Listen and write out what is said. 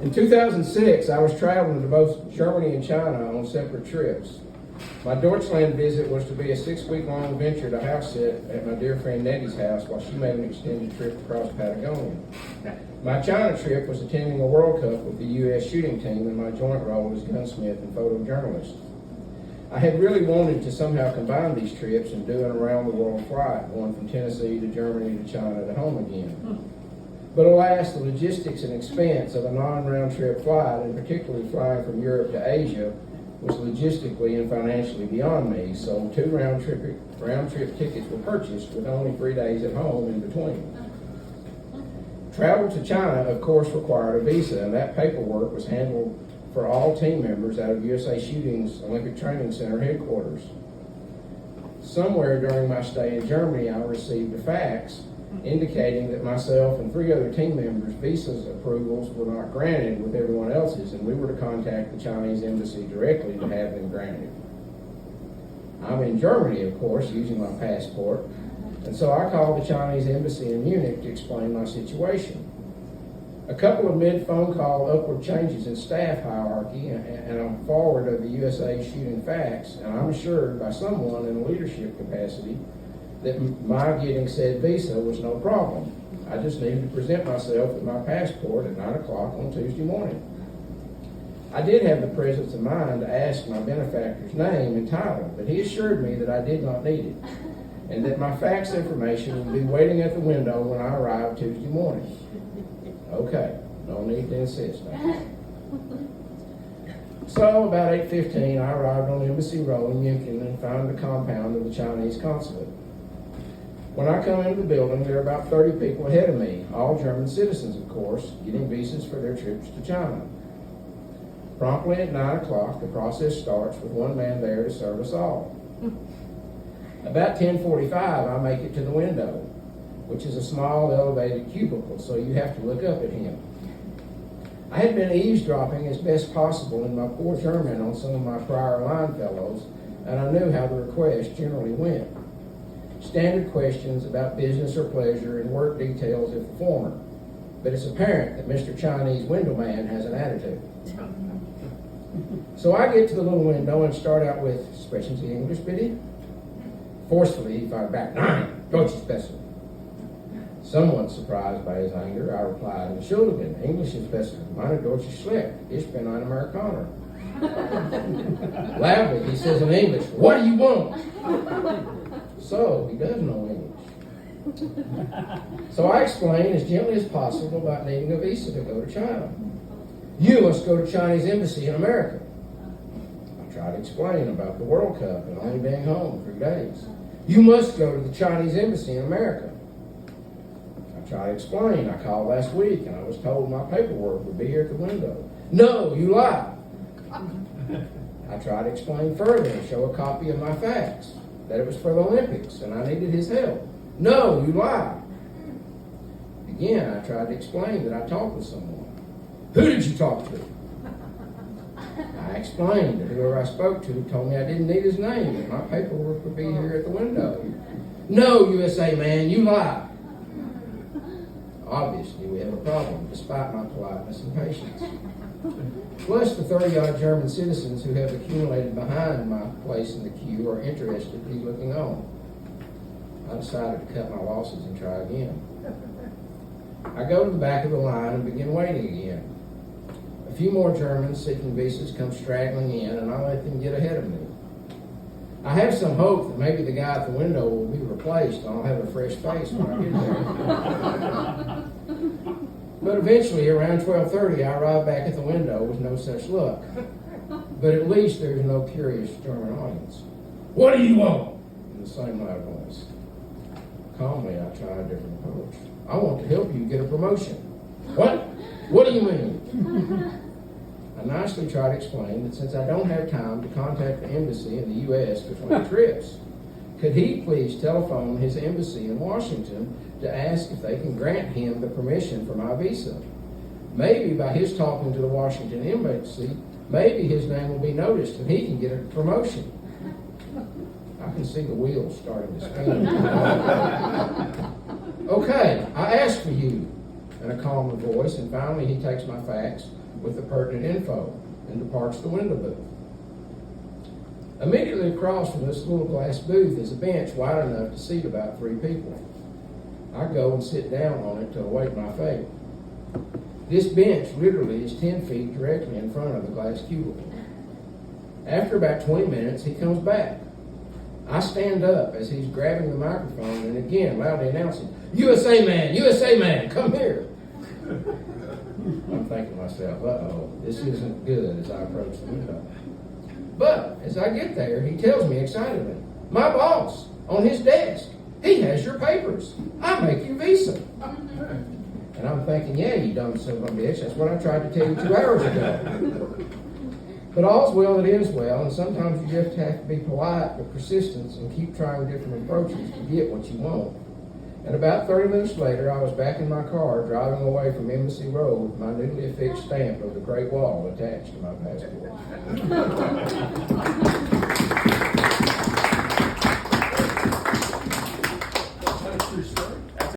In 2006, I was traveling to both Germany and China on separate trips. My Deutschland visit was to be a 6-week-long venture to house sit at my dear friend Nettie's house while she made an extended trip across Patagonia. My China trip was attending a World Cup with the U.S. shooting team in my joint role as gunsmith and photojournalist. I had really wanted to somehow combine these trips and do an around-the-world flight, going from Tennessee to Germany to China to home again. But alas, the logistics and expense of a non-round-trip flight, and particularly flying from Europe to Asia, was logistically and financially beyond me, so 2 round-trip tickets were purchased with only 3 days at home in between. Travel to China, of course, required a visa, and that paperwork was handled for all team members out of USA Shooting's Olympic Training Center headquarters. Somewhere during my stay in Germany, I received a fax indicating that myself and 3 other team members' visa approvals were not granted with everyone else's, and we were to contact the Chinese embassy directly to have them granted. I'm in Germany, of course, using my passport, and so I called the Chinese embassy in Munich to explain my situation. A couple of mid-phone call upward changes in staff hierarchy and a forward of the USA Shooting fax, and I'm assured by someone in a leadership capacity that my getting said visa was no problem. I just needed to present myself with my passport at 9 o'clock on Tuesday morning. I did have the presence of mind to ask my benefactor's name and title, but he assured me that I did not need it, and that my fax information would be waiting at the window when I arrived Tuesday morning. Okay, no need to insist. So about 8:15, I arrived on Embassy Row in Munich and found the compound of the Chinese consulate. When I come into the building, there are about 30 people ahead of me, all German citizens, of course, getting visas for their trips to China. Promptly at 9 o'clock, the process starts with one man there to serve us all. About 10:45, I make it to the window, which is a small elevated cubicle, so you have to look up at him. I had been eavesdropping as best possible in my poor German on some of my prior line fellows, and I knew how the request generally went. Standard questions about business or pleasure and work details if the former, but it's apparent that Mr. Chinese window man has an attitude. So I get to the little window and start out with, "Sprechen Sie English, bitte?" Forcefully, he fired back, "Nein, Deutsch ist besser." Somewhat surprised by his anger, I replied, "Entschuldigen, English is besser. Meine Deutsch ist schlecht. Ich bin ein Amerikaner." Loudly, he says in English, "What do you want?" So, he does know English. So I explain as gently as possible about needing a visa to go to China. "You must go to Chinese embassy in America." I try to explain about the World Cup and only being home 3 days. "You must go to the Chinese embassy in America." I try to explain. I called last week and I was told my paperwork would be here at the window. "No, you lie." I try to explain further and show a copy of my fax, that it was for the Olympics and I needed his help. "No, you lie." Again, I tried to explain that I talked with someone. "Who did you talk to?" I explained that whoever I spoke to told me I didn't need his name, that my paperwork would be here at the window. "No, USA man, you lie." Obviously, we have a problem, despite my politeness and patience. Plus, the 30-odd German citizens who have accumulated behind my place in the queue are interestedly looking on. I decided to cut my losses and try again. I go to the back of the line and begin waiting again. A few more Germans seeking visas come straggling in, and I let them get ahead of me. I have some hope that maybe the guy at the window will be replaced and I'll have a fresh face when I get there. But eventually, around 12:30, I arrive back at the window with no such luck. But at least there's no curious German audience. "What do you want?" in the same loud voice. Calmly, I try a different approach. "I want to help you get a promotion." "What? What do you mean?" I nicely try to explain that since I don't have time to contact the embassy in the U.S. between trips, could he please telephone his embassy in Washington to ask if they can grant him the permission for my visa? Maybe by his talking to the Washington embassy, maybe his name will be noticed and he can get a promotion. I can see the wheels starting to spin. "Okay, I asked for you. and a calmer voice, and finally he takes my fax with the pertinent info and departs the window booth. Immediately across from this little glass booth is a bench wide enough to seat about 3 people. I go and sit down on it to await my fate. This bench literally is 10 feet directly in front of the glass cubicle. After about 20 minutes, he comes back. I stand up as he's grabbing the microphone and again loudly announcing, USA man, come here. I'm thinking to myself, uh-oh, this isn't good as I approach the window. But as I get there, he tells me excitedly, my boss, on his desk, he has your papers. I make you visa. And I'm thinking, yeah, you dumb son of a bitch, that's what I tried to tell you 2 hours ago. But all's well that ends well, and sometimes you just have to be polite but persistent and keep trying different approaches to get what you want. And about 30 minutes later, I was back in my car driving away from Embassy Road with my newly affixed stamp of the Great Wall attached to my passport.